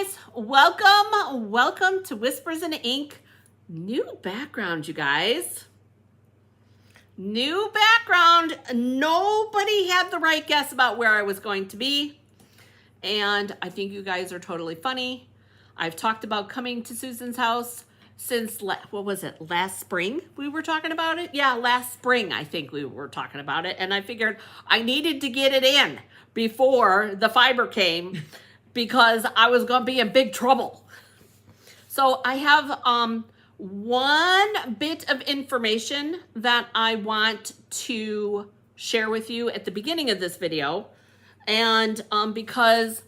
guys, welcome to Whispers in Ink. New background, you guys. New background. Nobody had the right guess about where I was going to be. And I think you guys are totally funny. I've talked about coming to Susan's house since, what was it, last spring we were talking about it? Yeah, last spring I think we were talking about it. And I figured I needed to get it in before the fiber came because I was going to be in big trouble. So I have one bit of information that I want to share with you at the beginning of this video. And because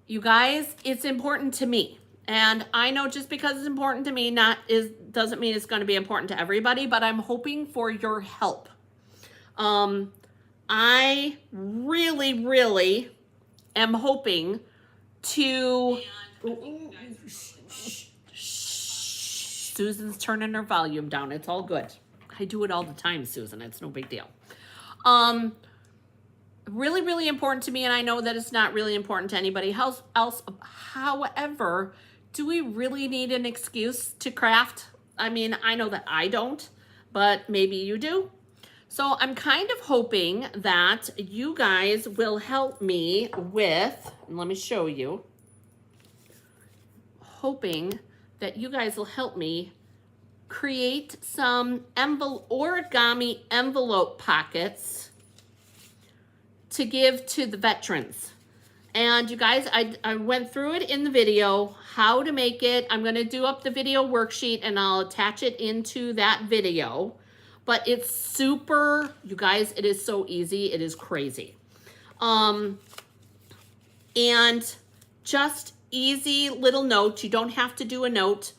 you guys, it's important to me. And I know just because it's important to me doesn't mean it's going to be important to everybody, but I'm hoping for your help. I really am hoping to... Susan's turning her volume down. It's all good. I do it all the time, Susan. It's no big deal. Really important to me, and I know that it's not really important to anybody else. However, do we really need an excuse to craft? I mean, I know that I don't, but maybe you do. So I'm kind of hoping that you guys will help me with, and let me show you, hoping that you guys will help me create some origami envelope pockets to give to the veterans. And you guys, I went through it in the video, how to make it. I'm gonna do up the video worksheet and I'll attach it into that video. But it's super, you guys, it is so easy, it is crazy. And just easy little notes. You don't have to do a note.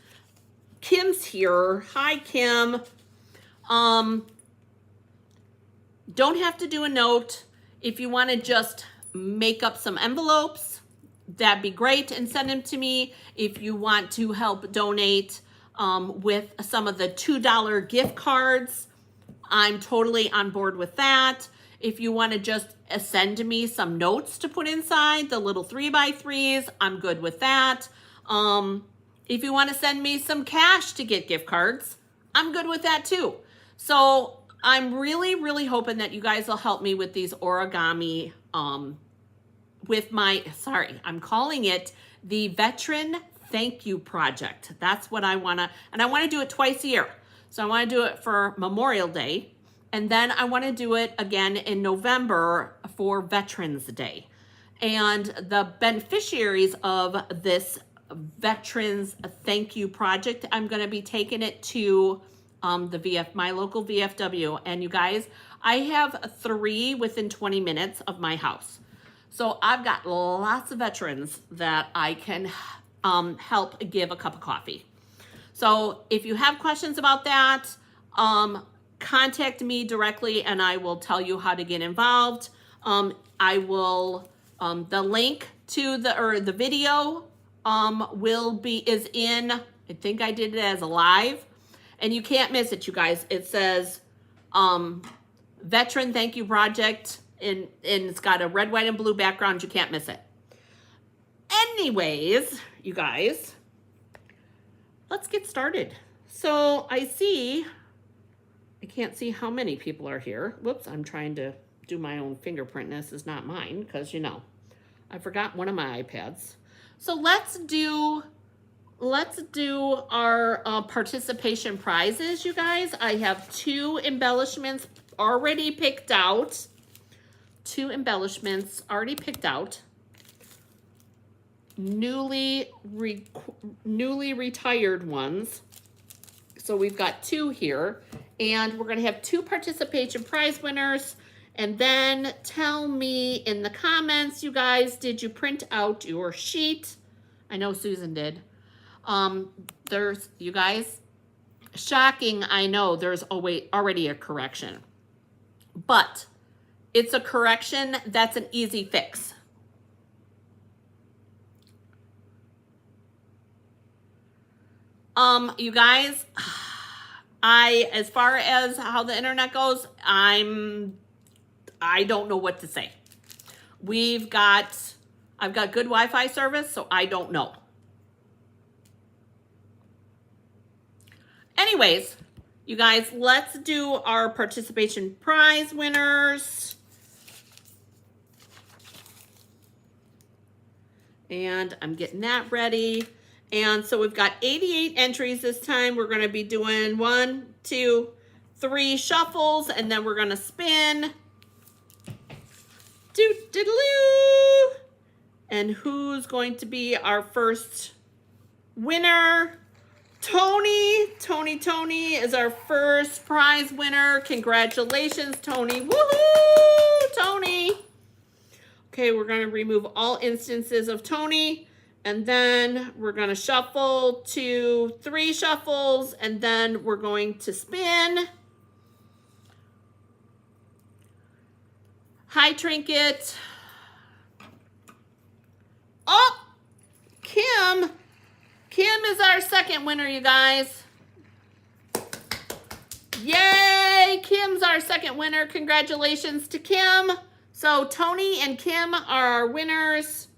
Kim's here. Hi, Kim. Don't have to do a note. If you want to just make up some envelopes, that'd be great and send them to me. If you want to help donate with some of the $2 gift cards, I'm totally on board with that. If you want to just send me some notes to put inside, the little 3x3s, I'm good with that. If you want to send me some cash to get gift cards, I'm good with that too. So I'm really hoping that you guys will help me with these origami, with my, I'm calling it the Veteran Thank You Project. That's what I want to, and I want to do it twice a year. So I want to do it for Memorial Day, and then I want to do it again in November for Veterans Day. And the beneficiaries of this Veterans Thank You Project, I'm going to be taking it to my local VFW. And you guys, I have 3 within 20 minutes of my house. So I've got lots of veterans that I can help give a cup of coffee. So if you have questions about that, contact me directly and I will tell you how to get involved. I will, the link to the video is in, I think I did it as a live, and you can't miss it, you guys. It says Veteran Thank You Project, and it's got a red, white, and blue background. You can't miss it. Anyways, you guys, let's get started. So I can't see how many people are here. Whoops, I'm trying to do my own fingerprint, and this is not mine because, you know, I forgot one of my iPads. So let's do our participation prizes, you guys. I have 2 embellishments already picked out. 2 embellishments already picked out. Newly retired ones. So we've got 2 here, and we're going to have 2 participation prize winners. And then tell me in the comments, you guys, did you print out your sheet? I know Susan did. There's, you guys, shocking, I know there's already a correction. But it's a correction that's an easy fix. You guys, as far as how the internet goes, I don't know what to say. I've got good Wi-Fi service, so I don't know. anyways, you guys, let's do our participation prize winners. And I'm getting that ready. And so we've got 88 entries this time. We're going to be doing 1, 2, 3 shuffles, and then we're going to spin. Doo-doo-doo. And who's going to be our first winner? Tony. Tony is our first prize winner. Congratulations, Tony. Woohoo, Tony. Okay, we're going to remove all instances of Tony, and then we're going to shuffle 2, 3 shuffles, and then we're going to spin. Hi, Trinket. Oh, Kim. Kim is our second winner, you guys. Yay, Kim's our second winner. Congratulations to Kim. So Tony and Kim are our winners.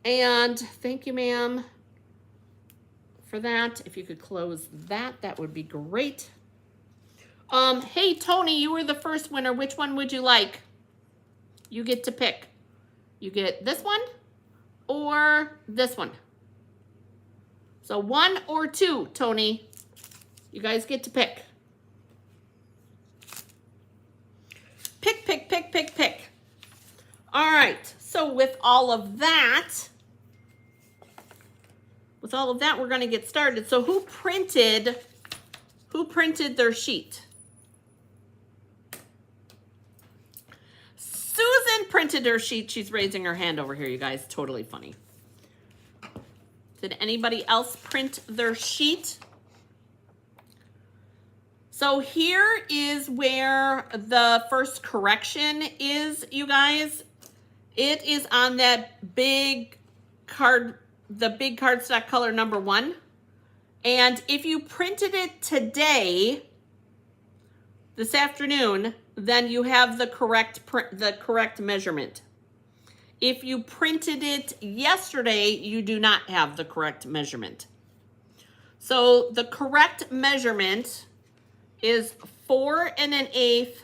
And thank you, ma'am, for that. If you could close that, that would be great. Hey, Tony, you were the first winner. Which one would you like? You get to pick. You get this one or this one. So 1 or 2, Tony. You guys get to pick. Pick. All right. So with all of that, we're going to get started. So who printed their sheet? Susan printed her sheet. She's raising her hand over here, you guys. Totally funny. Did anybody else print their sheet? So here is where the first correction is, you guys. It is on that big card, the big cardstock color number 1. And if you printed it today, this afternoon, then you have the correct measurement. If you printed it yesterday, you do not have the correct measurement. So the correct measurement is 4 1/8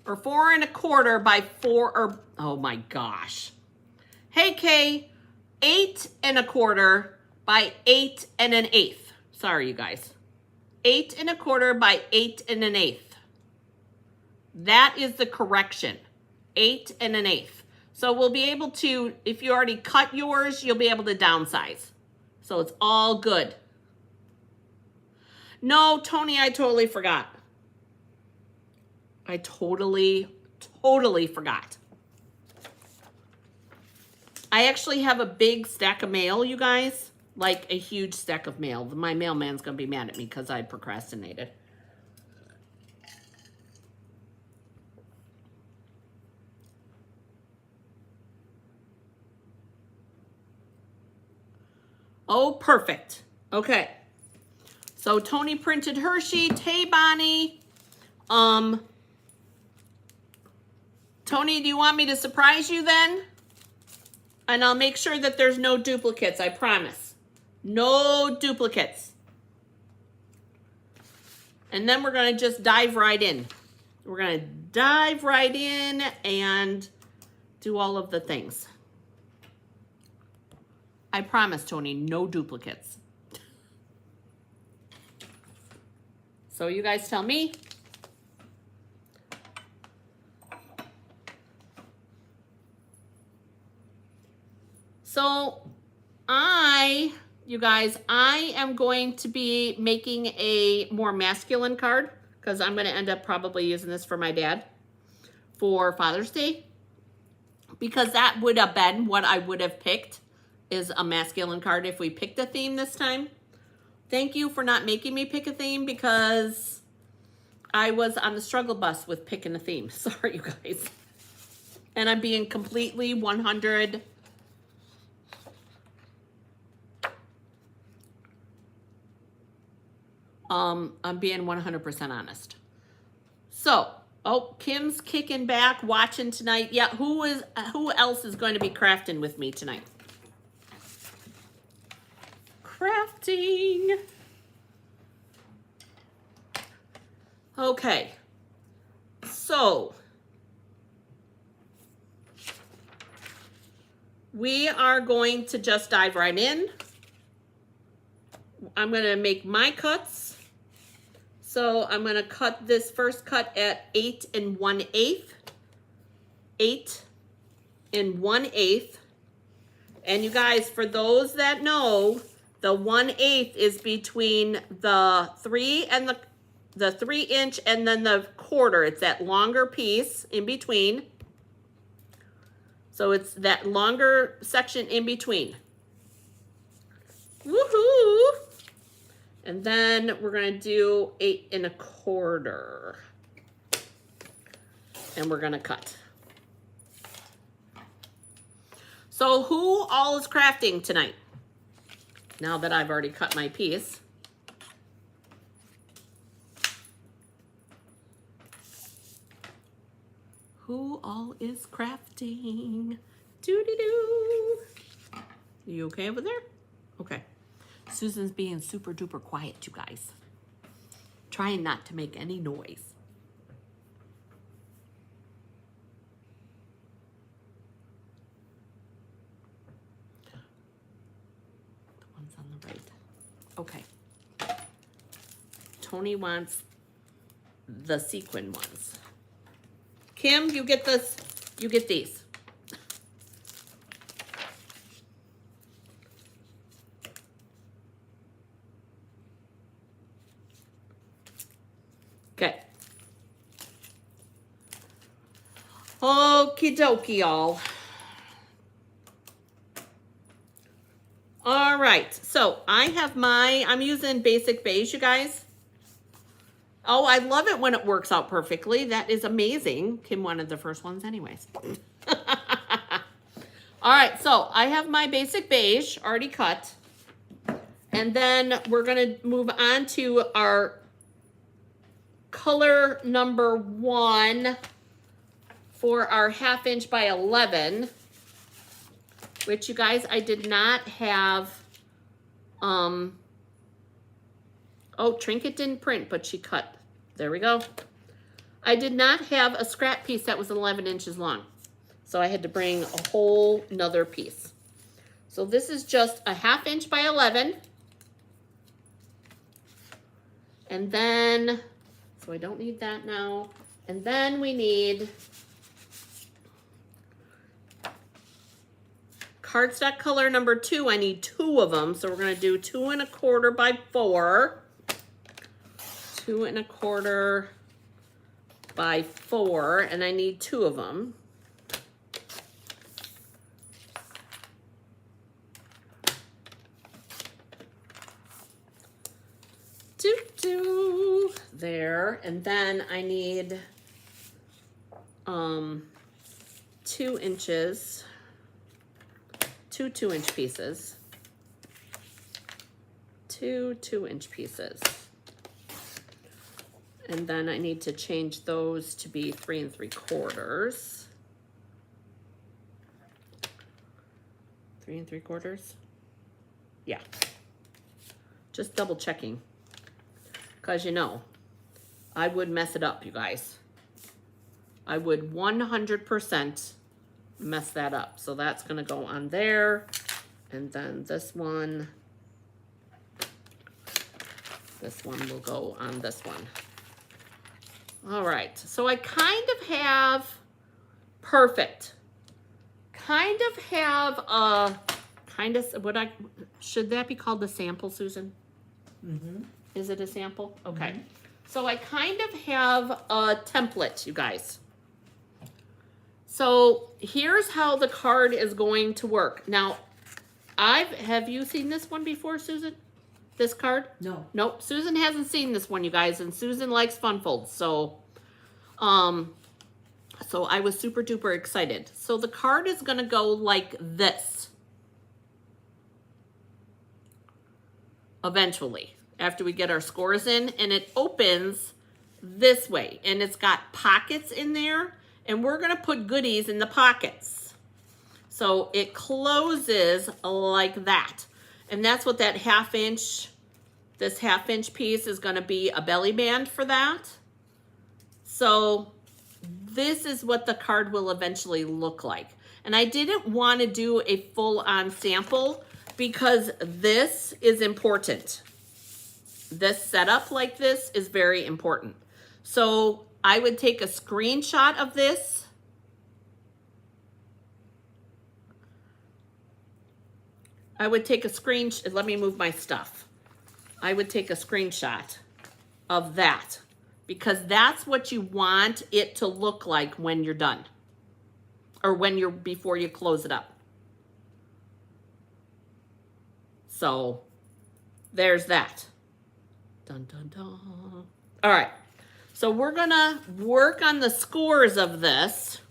or 4 1/4 by 4 or, oh my gosh. Hey Kay, 8 1/4 by 8 1/8. Sorry, you guys. 8 1/4 by 8 1/8. That is the correction. 8 1/8. So we'll be able to, if you already cut yours, you'll be able to downsize. So it's all good. No, Tony, I totally forgot. I totally forgot. I actually have a big stack of mail, you guys. Like a huge stack of mail. My mailman's going to be mad at me because I procrastinated. Oh, perfect. Okay. So Tony printed her sheet. Hey, Bonnie. Tony, do you want me to surprise you then? And I'll make sure that there's no duplicates, I promise. No duplicates. And then we're going to just dive right in. We're going to dive right in and do all of the things. I promise, Tony, no duplicates. So you guys tell me. So you guys, I am going to be making a more masculine card because I'm going to end up probably using this for my dad for Father's Day, because that would have been what I would have picked, is a masculine card if we picked a theme this time. Thank you for not making me pick a theme, because I was on the struggle bus with picking a theme. Sorry, you guys. And I'm being completely 100. I'm being 100% honest. So, oh, Kim's kicking back, watching tonight. Yeah, who else is going to be crafting with me tonight? Crafting. Okay, so we are going to just dive right in. I'm going to make my cuts. So I'm going to cut this first cut at 8 1/8. 8 1/8. And you guys, for those that know, the 1/8 is between the 3 and the 3-inch and then the quarter. It's that longer piece in between. So it's that longer section in between. Woohoo! And then we're gonna do 8 1/4. And we're gonna cut. So who all is crafting tonight? Now that I've already cut my piece. Who all is crafting? Doo-doo-doo. You okay over there? Okay. Susan's being super duper quiet, you guys. Trying not to make any noise. The one's on the right. Okay. Tony wants the sequin ones. Kim, you get this, you get these. Okay. Okie dokie, y'all. All right, so I have I'm using Basic Beige, you guys. Oh, I love it when it works out perfectly. That is amazing. Kim wanted the first ones anyways. All right, so I have my Basic Beige already cut. And then we're gonna move on to our color number 1 for our 1/2 inch by 11, which you guys, I did not have, oh, Trinket didn't print, but she cut. There we go. I did not have a scrap piece that was 11 inches long. So I had to bring a whole nother piece. So this is just a 1/2 inch by 11. And then, so I don't need that now. And then we need cardstock color number 2. I need 2 of them. So we're gonna do 2 1/4 by 4. 2 1/4 by 4, and I need 2 of them. There, and then I need 2 inches, 2 2-inch pieces, 2 2-inch pieces. And then I need to change those to be 3 3/4. 3 3/4? Yeah. Just double checking. Because you know, I would mess it up, you guys. I would 100% mess that up. So that's gonna go on there. And then this one will go on this one. All right, so I kind of have, perfect. Kind of have a, should that be called the sample, Susan? Mm-hmm. Is it a sample? Okay. Mm-hmm. So I kind of have a template, you guys. So here's how the card is going to work. Now, have you seen this one before, Susan? This card? No. Nope, Susan hasn't seen this one, you guys, and Susan likes fun folds, so I was super duper excited. So the card is gonna go like this. Eventually, after we get our scores in, and it opens this way, and it's got pockets in there, and we're gonna put goodies in the pockets. So it closes like that. And that's what that 1/2 inch, this 1/2 inch piece is gonna be a belly band for that. So this is what the card will eventually look like. And I didn't want to do a full-on sample because this is important. This setup like this is very important. So I would take a screenshot of this. I would take a screenshot. Let me move my stuff. I would take a screenshot of that because that's what you want it to look like when you're done or before you close it up. So there's that. Dun, dun, dun. All right. So we're going to work on the scores of this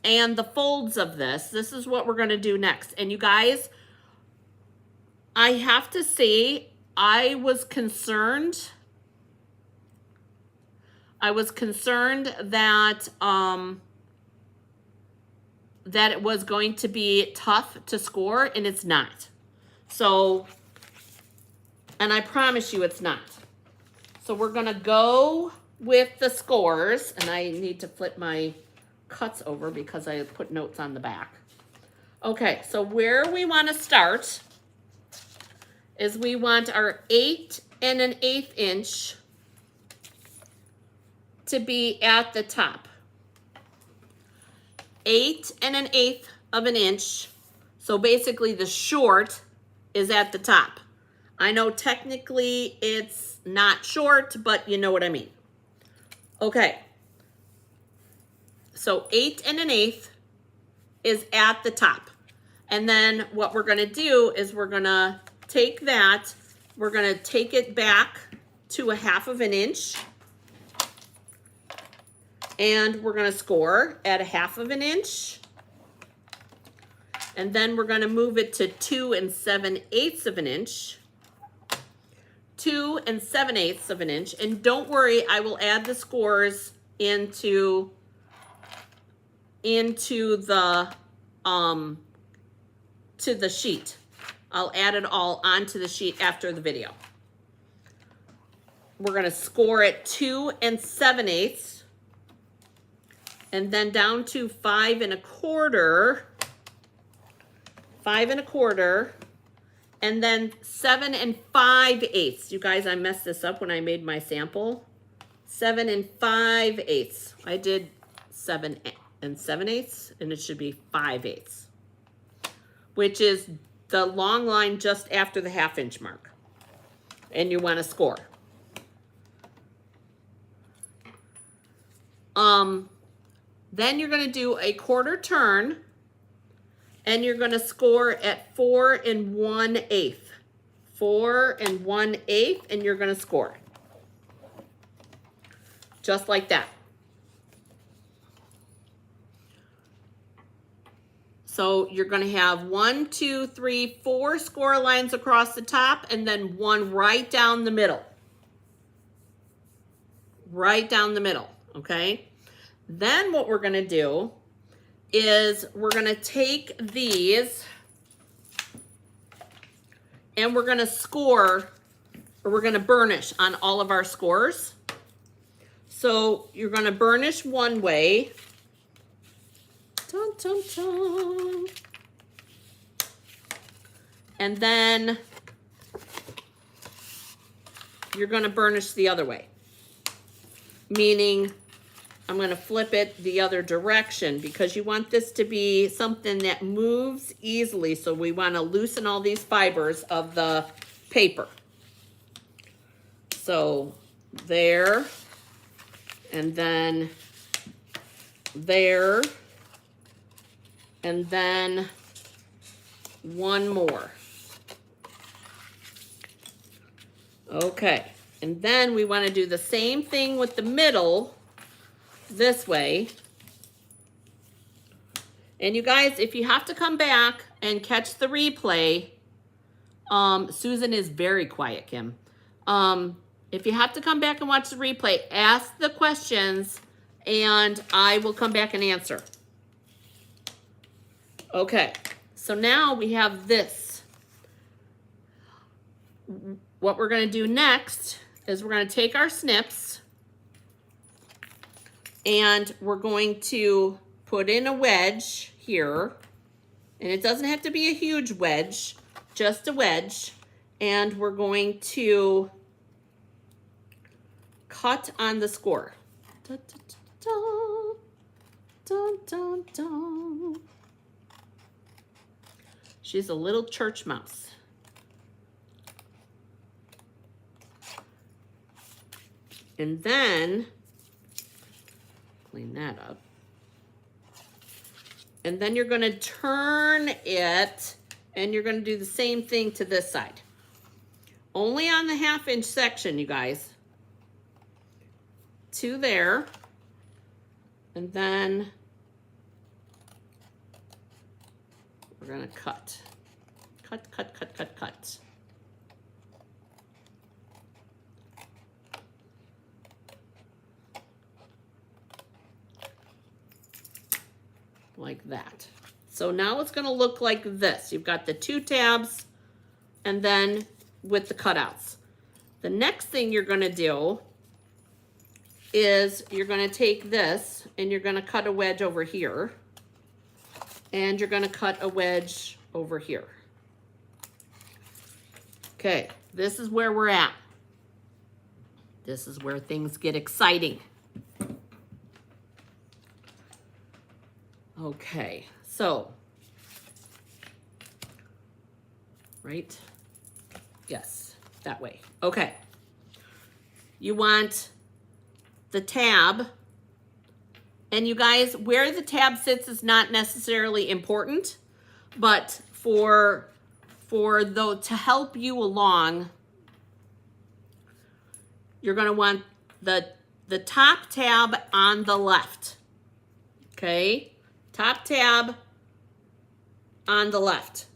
and the folds of this. This is what we're going to do next. And you guys, I have to say, I was concerned that that it was going to be tough to score, and it's not. So, and I promise you it's not. So we're gonna go with the scores, and I need to flip my cuts over because I put notes on the back. Okay, so where we wanna start is we want our 8 1/8 inch to be at the top. 8 1/8 of an inch. So basically the short is at the top. I know technically it's not short, but you know what I mean. Okay. So 8 1/8 is at the top. And then what we're gonna do is we're gonna take that, we're gonna take it back to a 1/2 inch. And we're gonna score at a 1/2 inch. And then we're gonna move it to 2 7/8 inch. 2 7/8 inch. And don't worry, I will add the scores into the to the sheet. I'll add it all onto the sheet after the video. We're gonna score at 2 7/8. And then down to 5 1/4, 5 1/4, and then 7 5/8. You guys, I messed this up when I made my sample. 7 5/8. I did 7 7/8, and it should be 5/8, which is the long line just after the 1/2 inch mark. And you want to score. Then you're going to do a 1/4 turn, and you're going to score at 4 1/8. 4 1/8, and you're going to score. Just like that. So you're going to have 1, 2, 3, 4 score lines across the top, and then one right down the middle. Right down the middle, okay? Then what we're going to do is we're going to take these and we're going to score, or we're going to burnish on all of our scores. So you're going to burnish one way. Dun, dun, dun. And then you're going to burnish the other way. Meaning I'm going to flip it the other direction because you want this to be something that moves easily. So we want to loosen all these fibers of the paper. So there, and then there, and then one more. Okay, and then we want to do the same thing with the middle this way. And you guys, if you have to come back and catch the replay, Susan is very quiet, Kim. If you have to come back and watch the replay, ask the questions and I will come back and answer. Okay, so now we have this. What we're going to do next is we're going to take our snips And we're going to put in a wedge here. And it doesn't have to be a huge wedge, just a wedge. And we're going to cut on the score. Da, da, da, da, da, da. She's a little church mouse. And then, clean that up. And then you're going to turn it, and you're going to do the same thing to this side. Only on the 1/2 inch section, you guys. To there. And then we're going to cut. Cut, cut, cut, cut, cut. Like that. So now it's going to look like this. You've got the 2 tabs and then with the cutouts. The next thing you're going to do is you're going to take this and you're going to cut a wedge over here. And you're going to cut a wedge over here. Okay, this is where we're at. This is where things get exciting. Okay, so, right? Yes, that way. Okay. You want the tab, and you guys, where the tab sits is not necessarily important, but to help you along, you're going to want the top tab on the left. Okay? Top tab on the left.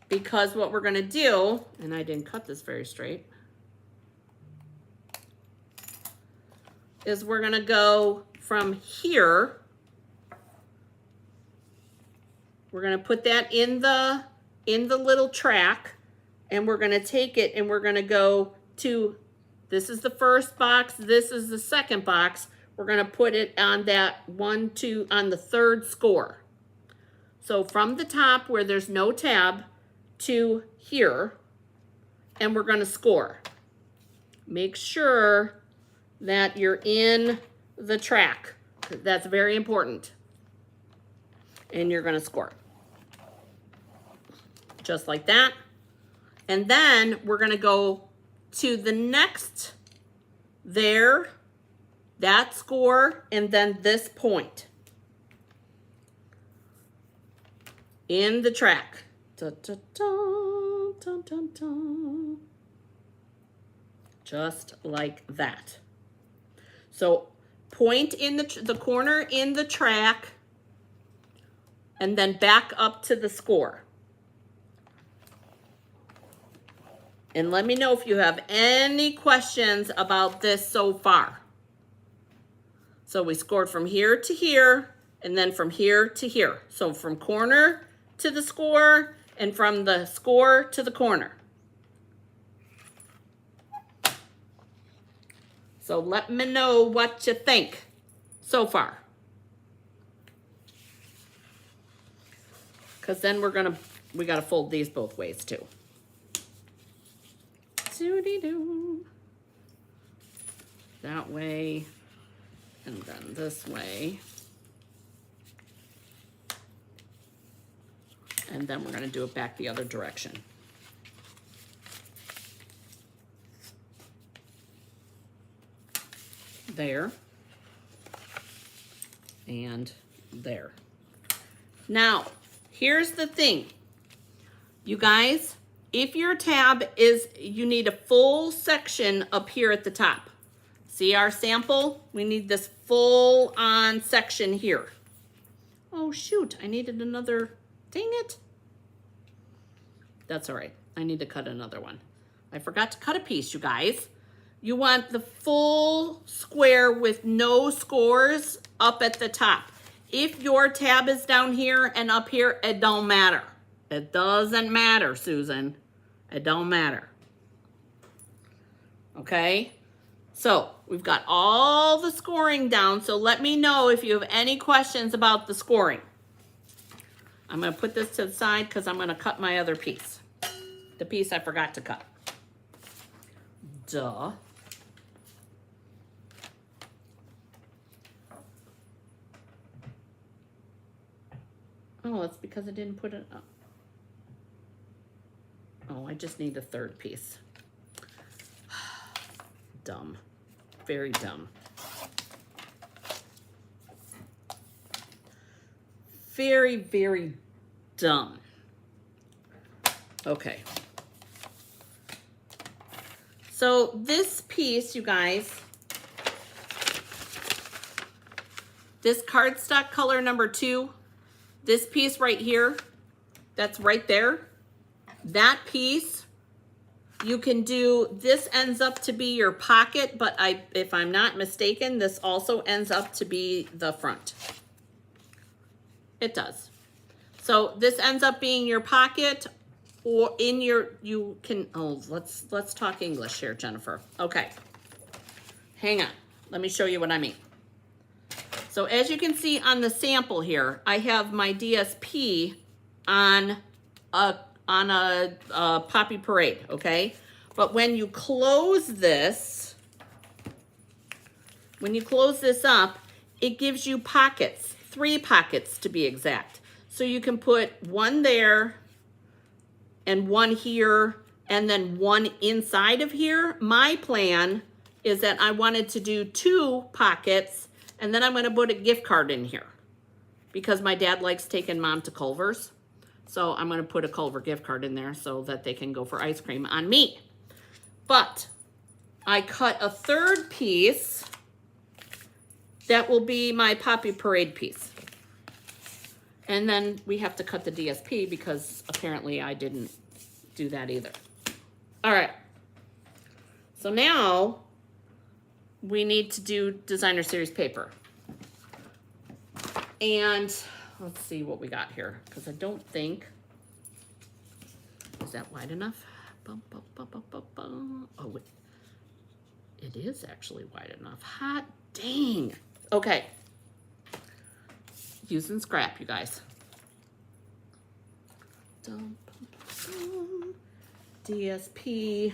Because what we're going to do, and I didn't cut this very straight, is we're going to go from here. We're going to put that in the little track, and we're going to take it and we're going to go to, this is the first box, this is the second box. We're going to put it on that 1, 2, on the 3rd score. So from the top where there's no tab to here, and we're going to score. Make sure that you're in the track. That's very important. And you're going to score. Just like that. And then we're going to go to the next there, that score, and then this point in the track. Da, da, da, da, da, da. Just like that. So point in the corner in the track, and then back up to the score. And let me know if you have any questions about this so far. So we scored from here to here, and then from here to here. So from corner to the score, and from the score to the corner. So let me know what you think so far. Because then we gotta fold these both ways too. Doody-doo. That way, and then this way. And then we're gonna do it back the other direction. There. And there. Now, here's the thing. You guys, if your tab is, you need a full section up here at the top. See our sample? We need this full on section here. Oh shoot, I needed another, dang it. That's all right, I need to cut another one. I forgot to cut a piece, you guys. You want the full square with no scores up at the top. If your tab is down here and up here, it don't matter. It doesn't matter, Susan. It don't matter. Okay? So we've got all the scoring down. So let me know if you have any questions about the scoring. I'm going to put this to the side because I'm going to cut my other piece. The piece I forgot to cut. Duh. Oh, it's because I didn't put it up. Oh, I just need a third piece. Dumb. Very dumb. Very, very dumb. Okay. So this piece, you guys, this cardstock color number 2, this piece right here, that's right there, that piece, you can do, this ends up to be your pocket, but if I'm not mistaken, this also ends up to be the front. It does. So this ends up being your pocket, or in your, you can, oh, let's talk English here, Jennifer. Okay. Hang on. Let me show you what I mean. So as you can see on the sample here, I have my DSP on a Poppy Parade, okay? But when you close this, up, it gives you pockets, 3 pockets to be exact. So you can put one there and one here and then one inside of here. My plan is that I wanted to do 2 pockets and then I'm going to put a gift card in here because my dad likes taking Mom to Culver's. So I'm going to put a Culver gift card in there so that they can go for ice cream on me. But I cut a third piece that will be my Poppy Parade piece. And then we have to cut the DSP because apparently I didn't do that either. All right. So now we need to do designer series paper. And let's see what we got here, because I don't think, is that wide enough? Oh, it is actually wide enough. Hot dang. Okay. Using scrap, you guys. DSP.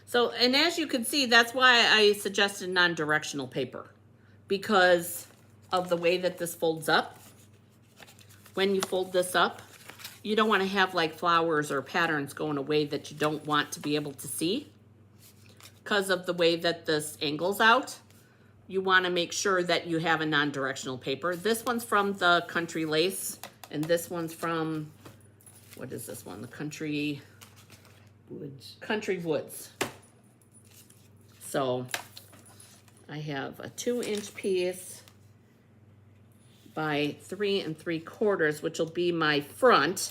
So, and as you can see, that's why I suggested non-directional paper, because of the way that this folds up. When you fold this up, you don't want to have like flowers or patterns going away that you don't want to be able to see. Because of the way that this angles out, you want to make sure that you have a non-directional paper. This one's from the Country Lace, and this one's from, what is this one? The Country Woods. So I have a 2-inch piece by 3 3/4, which will be my front.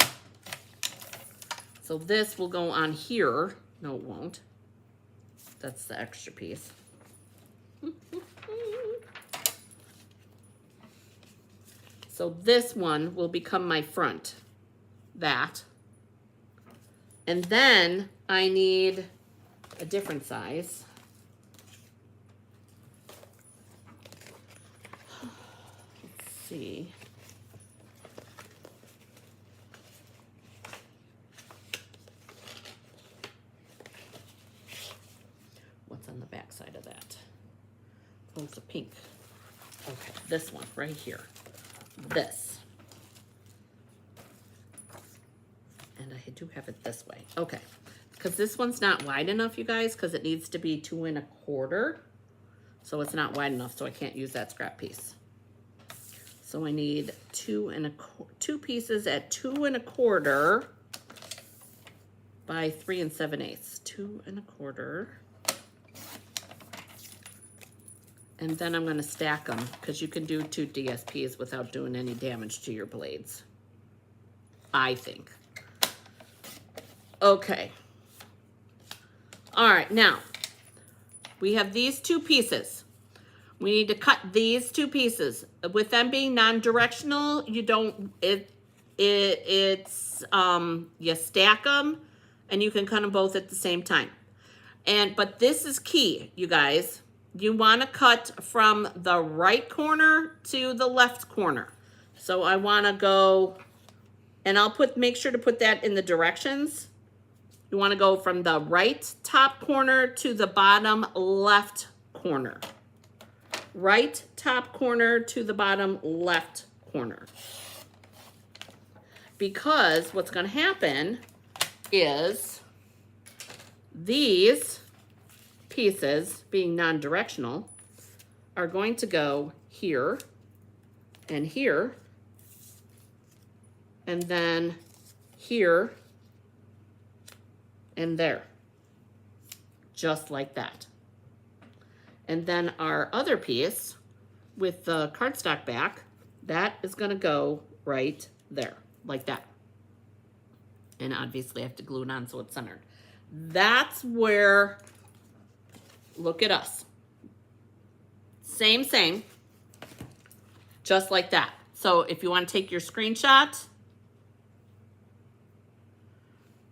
So this will go on here. No, it won't. That's the extra piece. So this one will become my front. That. And then I need a different size. Let's see. What's on the back side of that? Oh, it's a pink. Okay, this one right here. This. And I do have it this way. Okay, because this one's not wide enough, you guys, because it needs to be 2 1/4. So it's not wide enough, so I can't use that scrap piece. So I need 2 pieces at 2 1/4 by 3 7/8. 2 1/4. And then I'm going to stack them because you can do 2 DSPs without doing any damage to your blades, I think. Okay. All right, now we have these 2 pieces. We need to cut these two pieces. With them being non-directional, you don't, you stack them and you can cut them both at the same time. But this is key, you guys. You want to cut from the right corner to the left corner. So I want to go, and make sure to put that in the directions. You want to go from the right top corner to the bottom left corner. Right top corner to the bottom left corner. Because what's going to happen is these pieces, being non-directional, are going to go here and here, and then here and there, just like that. And then our other piece with the cardstock back, that is going to go right there, like that. And obviously I have to glue it on so it's centered. That's where, look at us. Same, just like that. So if you want to take your screenshot,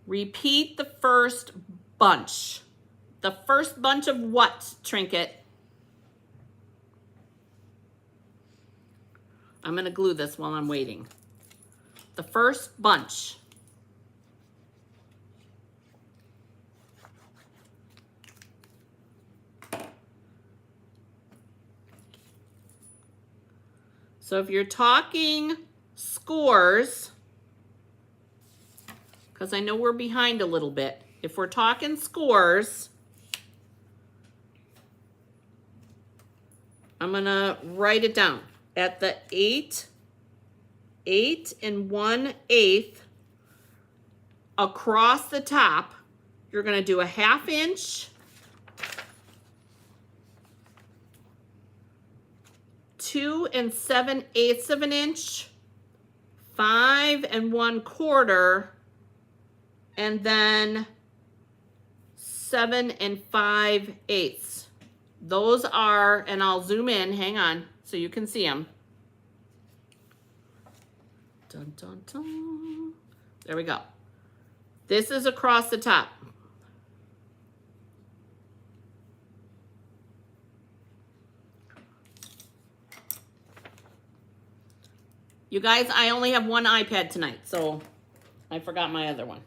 repeat the first bunch. The first bunch of what, Trinket? I'm going to glue this while I'm waiting. The first bunch. So if you're talking scores, because I know we're behind a little bit. If we're talking scores, I'm gonna write it down. At the 8 1/8 across the top, you're gonna do a 1/2 inch, 2 7/8 of an inch, 5 1/4, and then 7 5/8. Those are, and I'll zoom in, hang on, so you can see them. Dun, dun, dun. There we go. This is across the top. You guys, I only have one iPad tonight, so I forgot my other one.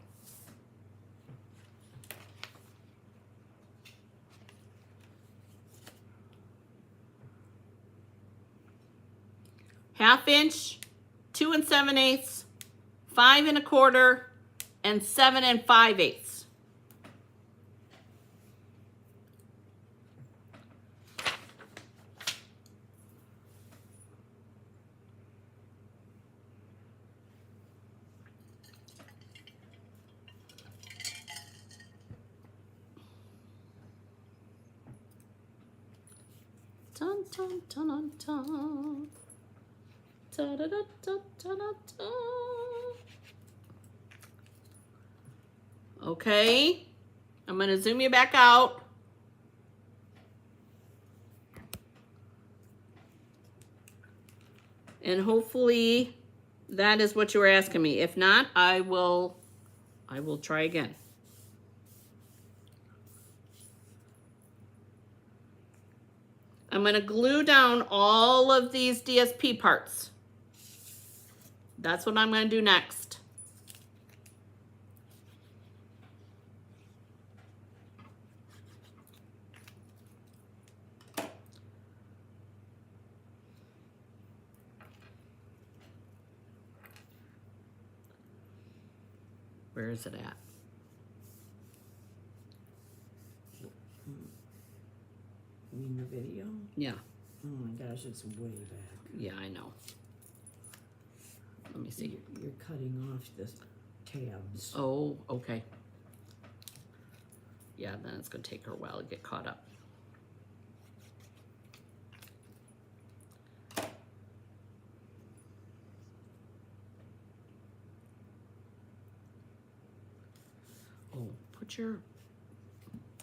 Half inch, 2 7/8, 5 1/4, and 7 5/8. Dun, dun, dun, dun, dun. Da, da, da, da, da, da. Okay, I'm going to zoom you back out. And hopefully that is what you were asking me. If not, I will try again. I'm going to glue down all of these DSP parts. That's what I'm going to do next. Where is it at? You mean the video? Yeah. Oh my gosh, it's way back. Yeah, I know. Let me see. You're cutting off the tabs. Oh, okay. Yeah, then it's going to take her a while to get caught up. Oh,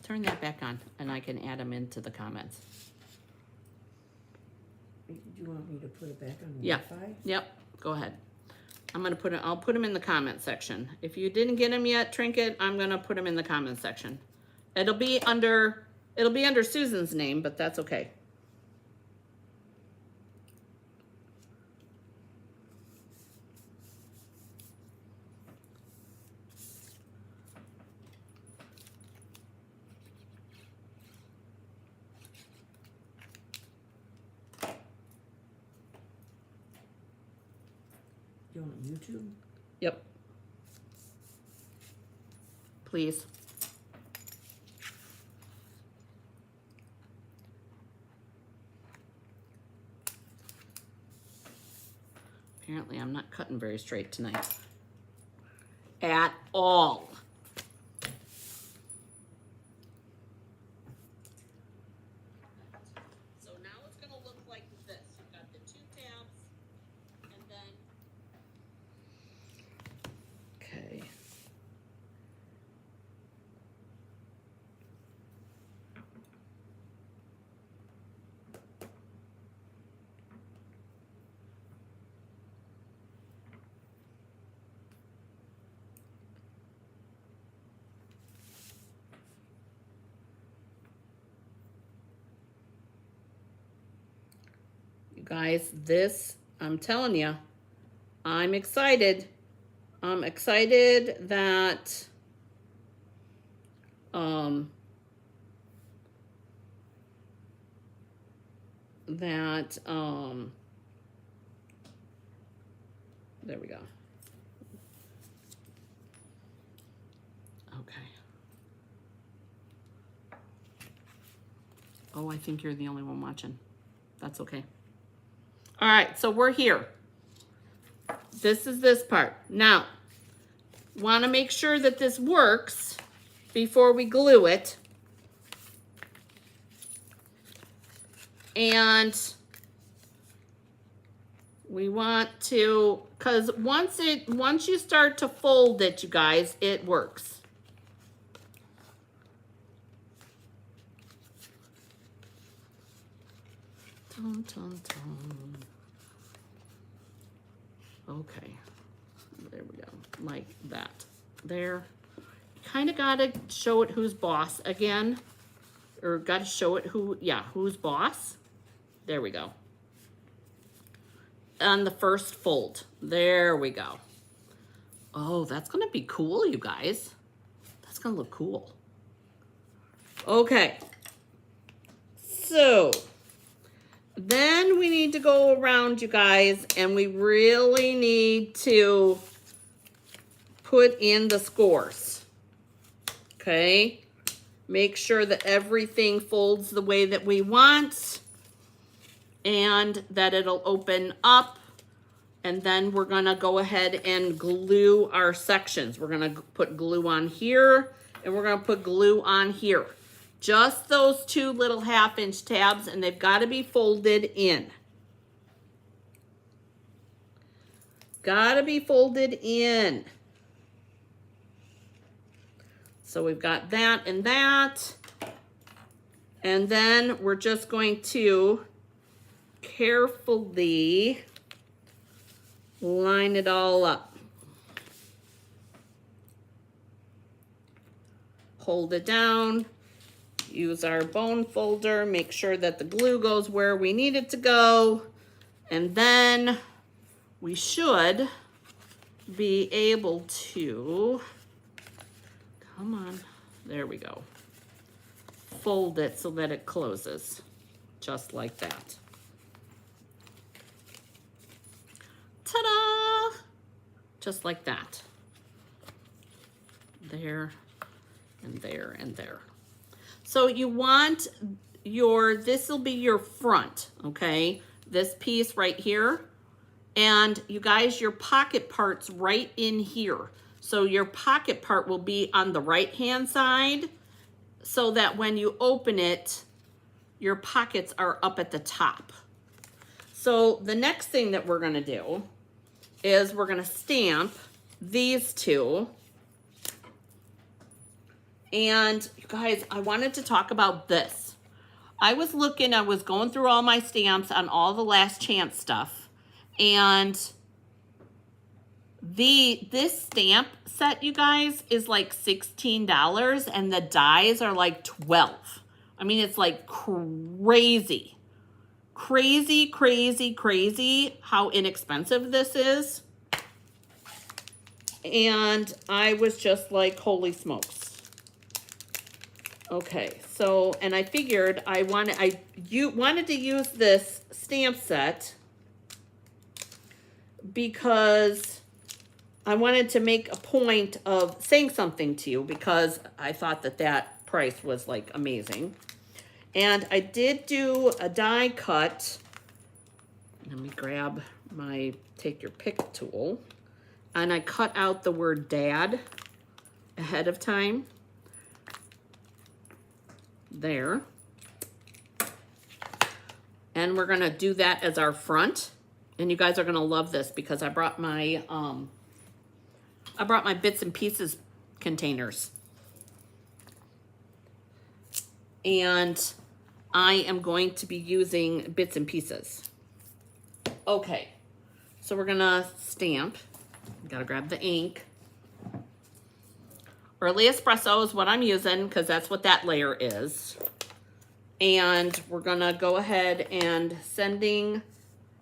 turn that back on and I can add them into the comments. Do you want me to put it back on Yeah. Wi-Fi? Yep, go ahead. I'll put them in the comment section. If you didn't get them yet, Trinket, I'm gonna put them in the comment section. It'll be under Susan's name, but that's okay. You on YouTube? Yep. Please. Apparently I'm not cutting very straight tonight. At all. So now it's gonna look like this. You've got the 2 tabs, and then okay. You guys, this, I'm telling you, I'm excited. I'm excited that there we go. Okay. Oh, I think you're the only one watching. That's okay. All right, so we're here. This is this part. Now, want to make sure that this works before we glue it. And we want to, because once you start to fold it, you guys, it works. Dun, dun, dun. Okay, there we go, like that. There, kind of gotta show it who's boss again, or gotta show it who's boss. There we go. On the first fold, there we go. Oh, that's gonna be cool, you guys. That's gonna look cool. Okay, so then we need to go around, you guys, and we really need to put in the scores. Okay? Make sure that everything folds the way that we want and that it'll open up. And then we're gonna go ahead and glue our sections. We're gonna put glue on here and we're gonna put glue on here. Just those 2 little 1/2-inch tabs, and they've got to be folded in. Got to be folded in. So we've got that and that. And then we're just going to carefully line it all up. Hold it down. Use our bone folder, make sure that the glue goes where we need it to go, and then we should be able to, come on, there we go, fold it so that it closes, just like that. Ta-da! Just like that. There, and there, and there. So you want this will be your front, okay? This piece right here. And you guys, your pocket part's right in here. So your pocket part will be on the right-hand side so that when you open it, your pockets are up at the top. So the next thing that we're gonna do is we're gonna stamp these 2. And you guys, I wanted to talk about this. I was going through all my stamps on all the Last Chance stuff, and this stamp set, you guys, is like $16, and the dies are like 12. I mean, it's like crazy how inexpensive this is. And I was just like, holy smokes. Okay, so, and I figured you wanted to use this stamp set because I wanted to make a point of saying something to you, because I thought that price was like amazing. And I did do a die cut. Let me grab my take your pick tool. And I cut out the word dad ahead of time. There. And we're gonna do that as our front. And you guys are gonna love this because I brought my bits and pieces containers. And I am going to be using bits and pieces. Okay, so we're gonna stamp. Gotta grab the ink. Early Espresso is what I'm using because that's what that layer is. And we're gonna go ahead and sending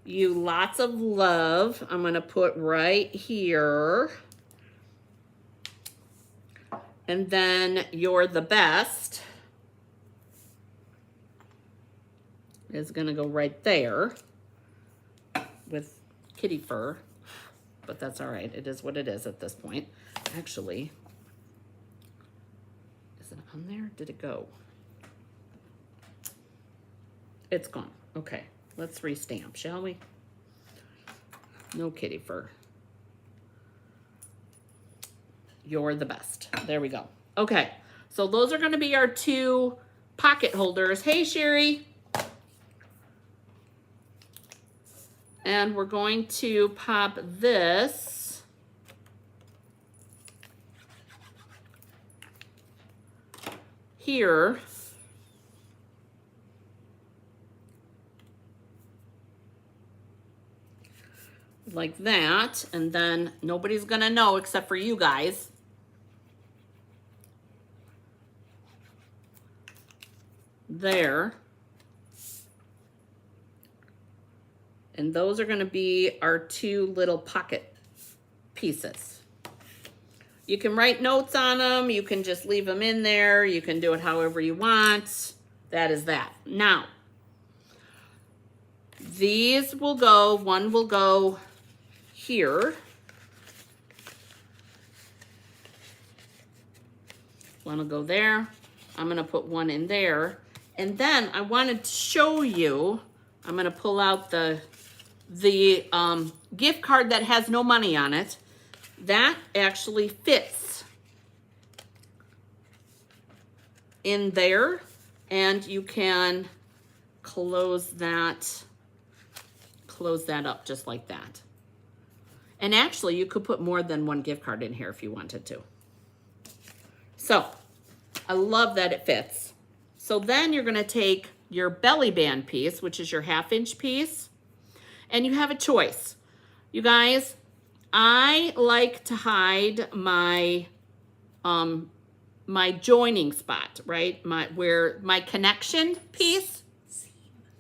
you lots of love. I'm gonna put right here. And then You're the Best is gonna go right there with kitty fur, but that's all right. It is what it is at this point. Actually, is it on there? Did it go? It's gone. Okay, let's restamp, shall we? No kitty fur. You're the Best. There we go. Okay, so those are gonna be our two pocket holders. Hey, Sherry. And we're going to pop this here. Like that. And then nobody's gonna know except for you guys. There. And those are going to be our two little pocket pieces. You can write notes on them. You can just leave them in there. You can do it however you want. That is that. Now, these will go, one will go here. One will go there. I'm going to put one in there. And then I wanted to show you, I'm going to pull out the gift card that has no money on it. That actually fits in there, and you can close that up just like that. And actually, you could put more than one gift card in here if you wanted to. So, I love that it fits. So then you're going to take your belly band piece, which is your 1/2-inch piece, and you have a choice. You guys, I like to hide my my joining spot, right? My connection piece.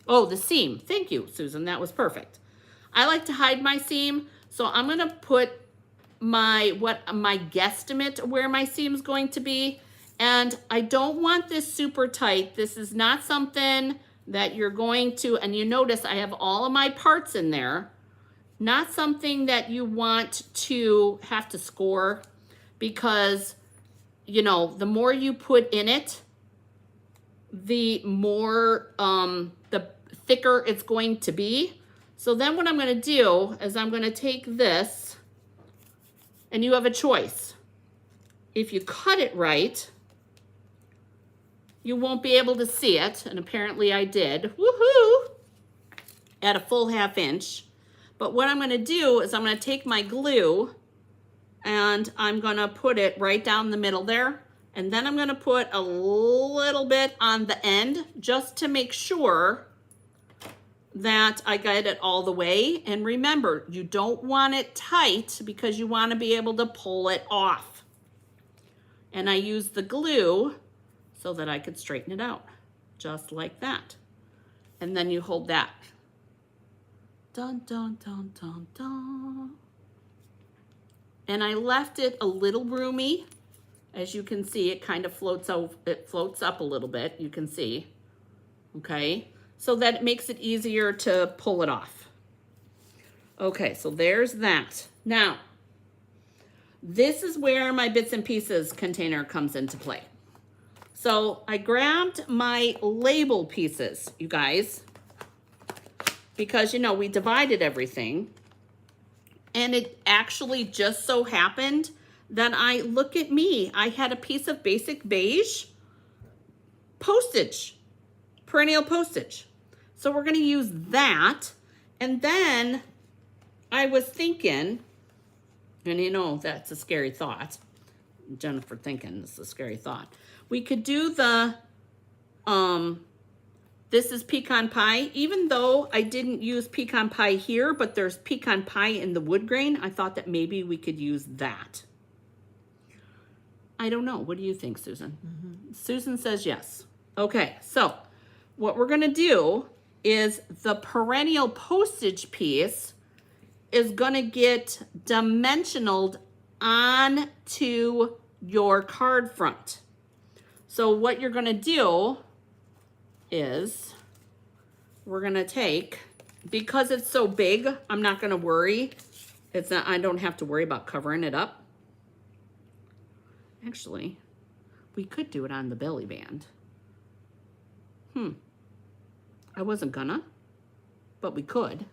Oh, the seam. Thank you, Susan. That was perfect. I like to hide my seam, so I'm going to put my guesstimate where my seam is going to be. And I don't want this super tight. This is not something that you're going to, and you notice I have all of my parts in there, not something that you want to have to score, because, you know, the more you put in it, the more, the thicker it's going to be. So then what I'm going to do is I'm going to take this, and you have a choice. If you cut it right, you won't be able to see it, and apparently I did. Woohoo! At a full 1/2-inch. But what I'm going to do is I'm going to take my glue and I'm going to put it right down the middle there, And then I'm gonna put a little bit on the end just to make sure that I get it all the way. And remember, you don't want it tight because you want to be able to pull it off. And I use the glue so that I could straighten it out, just like that. And then you hold that. Dun, dun, dun, dun, dun. And I left it a little roomy. As you can see, it kind of floats up a little bit, you can see, okay? So that it makes it easier to pull it off. Okay, so there's that. Now, this is where my bits and pieces container comes into play. So I grabbed my label pieces, you guys, because, you know, we divided everything. And it actually just so happened that look at me, I had a piece of basic beige postage, perennial postage. So we're gonna use that. And then I was thinking, and you know, that's a scary thought. Jennifer thinking this is a scary thought. We could do the, this is pecan pie. Even though I didn't use pecan pie here, but there's pecan pie in the wood grain, I thought that maybe we could use that. I don't know. What do you think, Susan? Mm-hmm. Susan says yes. Okay, so what we're gonna do is the perennial postage piece is gonna get dimensionaled onto your card front. So what you're gonna do is we're gonna take, because it's so big, I'm not gonna worry. I don't have to worry about covering it up. Actually, we could do it on the belly band. I wasn't gonna, but we could,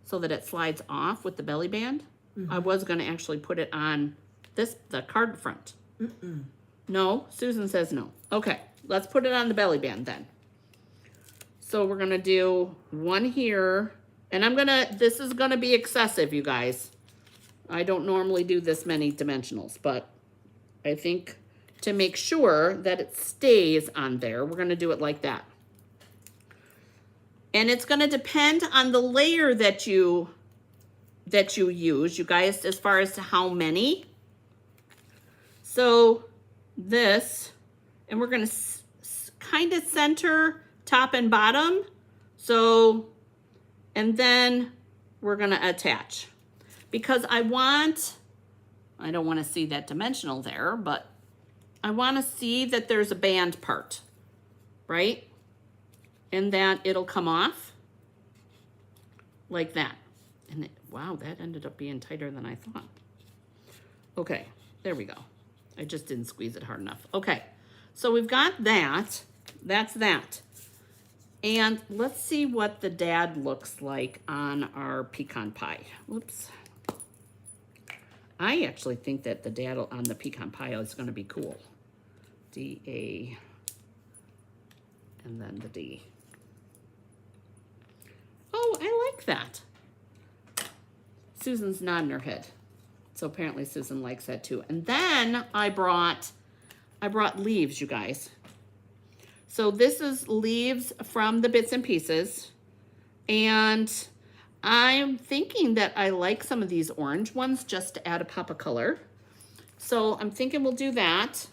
so that it slides off with the belly band. I was gonna actually put it on the card front. No, Susan says no. Okay, let's put it on the belly band then. So we're gonna do one here, and this is gonna be excessive, you guys. I don't normally do this many dimensionals, but I think to make sure that it stays on there, we're gonna do it like that. And it's gonna depend on the layer that you use, you guys, as far as to how many. So this, and we're gonna kind of center top and bottom. So, and then we're gonna attach. Because I don't wanna see that dimensional there, but I wanna see that there's a band part, right? And that it'll come off like that. And wow, that ended up being tighter than I thought. Okay, there we go. I just didn't squeeze it hard enough. Okay, so we've got that. That's that. And let's see what the dad looks like on our pecan pie. Whoops. I actually think that the dad on the pecan pie is going to be cool. D-A, and then the D. Oh, I like that. Susan's nodding her head. So apparently Susan likes that too. And then I brought leaves, you guys. So this is leaves from the bits and pieces. And I'm thinking that I like some of these orange ones just to add a pop of color. So I'm thinking we'll do that.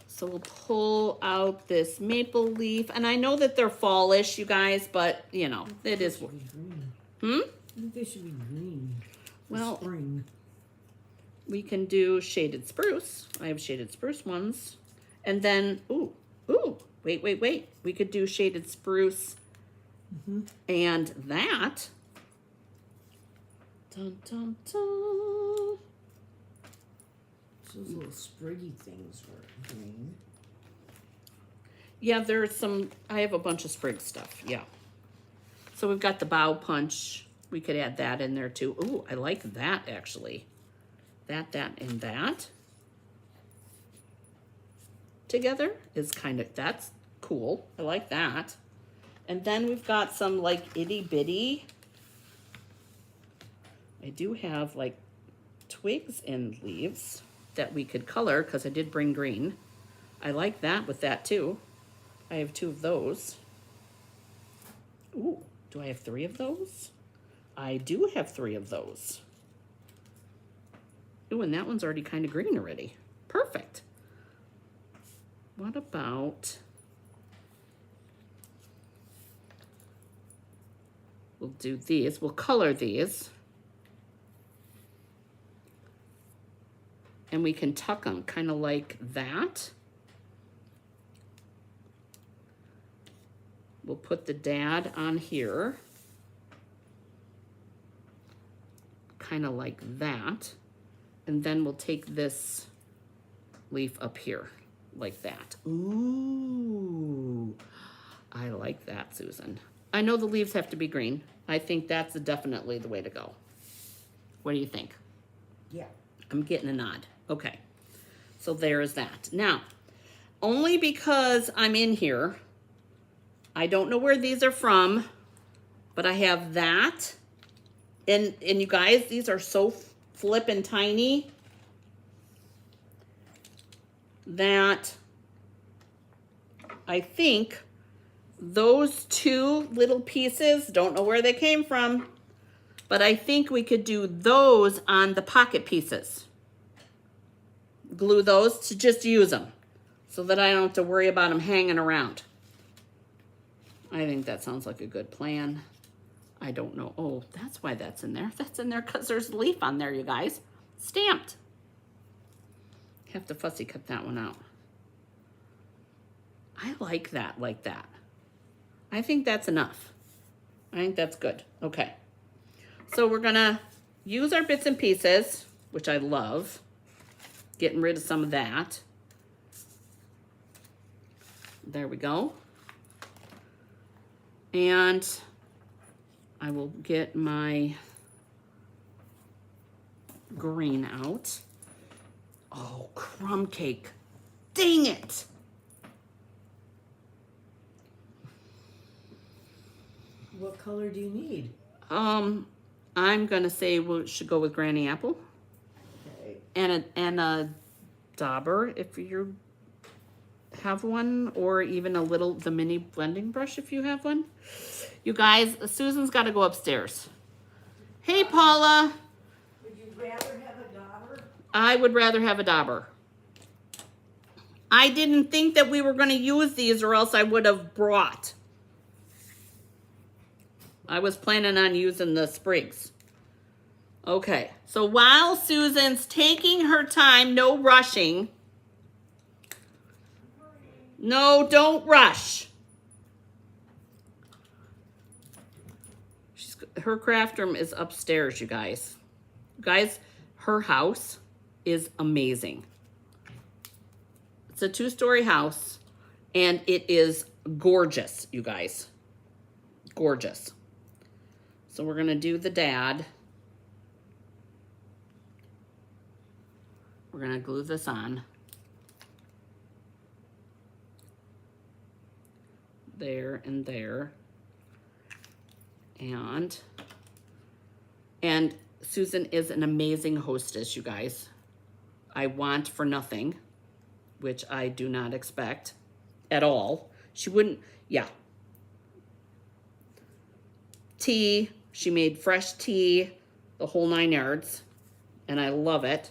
So we'll pull out this maple leaf. And I know that they're fallish, you guys, but you know, it is. I think they should be green. Well, Spring. we can do shaded spruce. I have shaded spruce ones. And then, wait. We could do shaded spruce and that. Dun, dun, dun. Those little spriggy things were green. Yeah, there's some, I have a bunch of sprig stuff, yeah. So we've got the bow punch. We could add that in there too. Ooh, I like that actually. That, and that. Together is that's cool. I like that. And then we've got some like itty bitty. I do have like twigs and leaves. that we could color, because I did bring green. I like that with that too. I have 2 of those. Ooh, do I have 3 of those? I do have 3 of those. Ooh, and that one's already kind of green already. Perfect. What about... We'll do these. We'll color these. And we can tuck them kind of like that. We'll put the dad on here. Kind of like that. And then we'll take this leaf up here like that. Ooh, I like that, Susan. I know the leaves have to be green. I think that's definitely the way to go. What do you think? Yeah. I'm getting a nod. Okay. So there is that. Now, only because I'm in here, I don't know where these are from, but I have that. And you guys, these are so flippin' tiny that I think those 2 little pieces, don't know where they came from, but I think we could do those on the pocket pieces. Glue those to just use them so that I don't have to worry about them hanging around. I think that sounds like a good plan. I don't know. Oh, that's why that's in there. That's in there because there's a leaf on there, you guys. Stamped. Have to fussy cut that one out. I like that like that. I think that's enough. I think that's good. Okay. So we're gonna use our bits and pieces, which I love. Getting rid of some of that. There we go. And I will get my green out. Oh, crumb cake. Dang it. What color do you need? I'm gonna say we should go with Granny Apple. Okay. And a dauber if you have one, or even the mini blending brush if you have one. You guys, Susan's got to go upstairs. Hey, Paula. Would you rather have a dauber? I would rather have a dauber. I didn't think that we were going to use these, or else I would have brought. I was planning on using the sprigs. Okay, so while Susan's taking her time, no rushing. No, don't rush. Her craft room is upstairs, you guys. Guys, her house is amazing. It's a 2-story house, and it is gorgeous, you guys. Gorgeous. So we're gonna do the dad. We're gonna glue this on. There and there. And Susan is an amazing hostess, you guys. I want for nothing, which I do not expect at all. She wouldn't, yeah. Tea, she made fresh tea, the whole 9 yards, and I love it.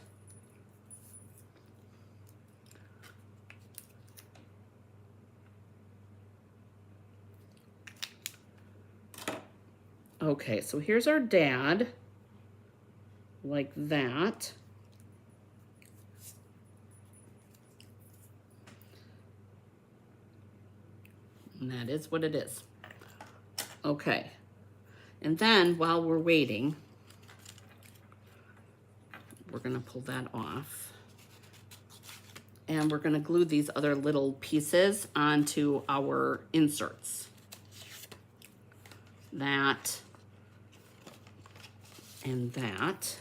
Okay, so here's our dad, like that. And that is what it is. Okay, and then while we're waiting, we're gonna pull that off. And we're gonna glue these other little pieces onto our inserts. That. And that.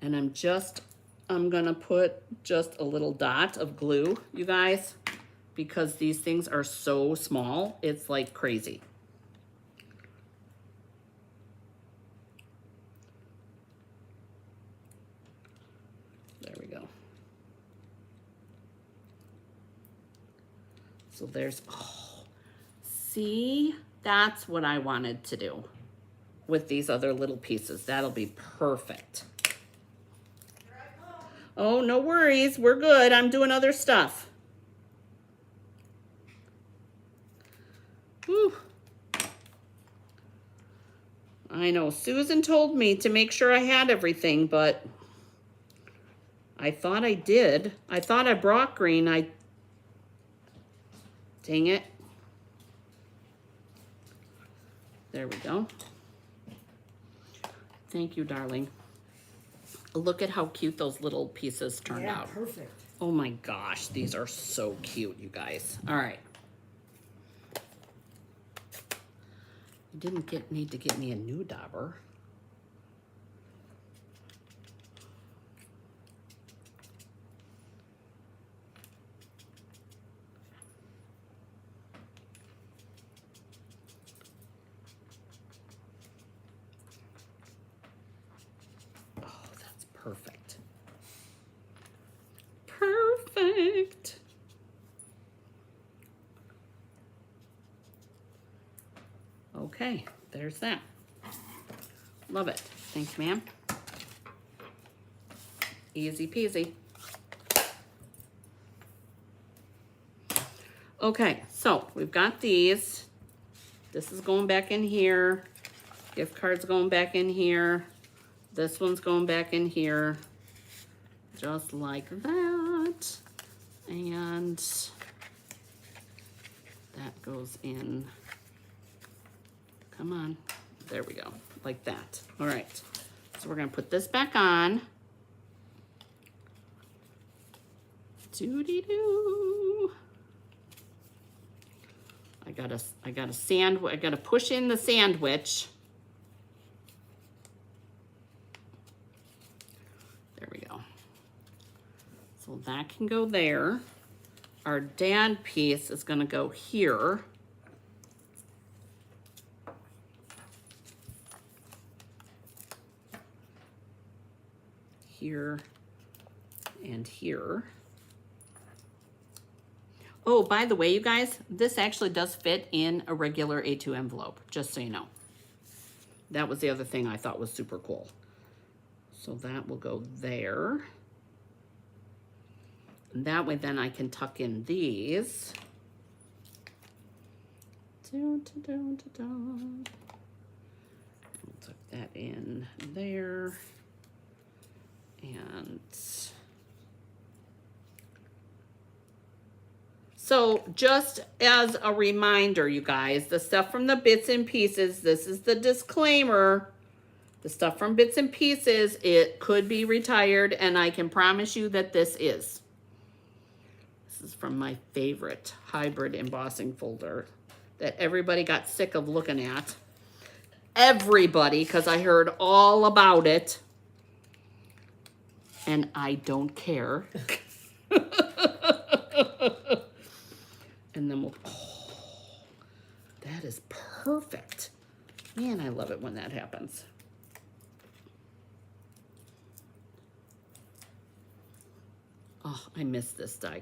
And I'm gonna put just a little dot of glue, you guys, because these things are so small, it's like crazy. So there's, oh, see, that's what I wanted to do with these other little pieces. That'll be perfect. Oh, no worries. We're good. I'm doing other stuff. Whew. I know Susan told me to make sure I had everything, but I thought I did. I thought I brought green. Dang it. There we go. Thank you, darling. Look at how cute those little pieces turned Yeah, out. perfect. Oh my gosh, these are so cute, you guys. All right. You didn't need to get me a new dauber. Oh, that's perfect. Perfect. Okay, there's that. Love it. Thanks, ma'am. Easy peasy. Okay, so we've got these. This is going back in here. Gift card's going back in here. This one's going back in here. Just like that. And that goes in. Come on. There we go. Like that. All right. So we're going to put this back on. Doo-dee-doo. I gotta push in the sandwich. There we go. So that can go there. Our dad piece is gonna go here. Here and here. Oh, by the way, you guys, this actually does fit in a regular A2 envelope, just so you know. That was the other thing I thought was super cool. So that will go there. And that way then I can tuck in these. We'll tuck that in there. And so just as a reminder, you guys, the stuff from the Bits and Pieces, this is the disclaimer. The stuff from Bits and Pieces, it could be retired, and I can promise you that this is. This is from my favorite hybrid embossing folder that everybody got sick of looking at. Everybody, because I heard all about it. And I don't care. And then we'll, oh, that is perfect. Man, I love it when that happens. Oh, I miss this die cut.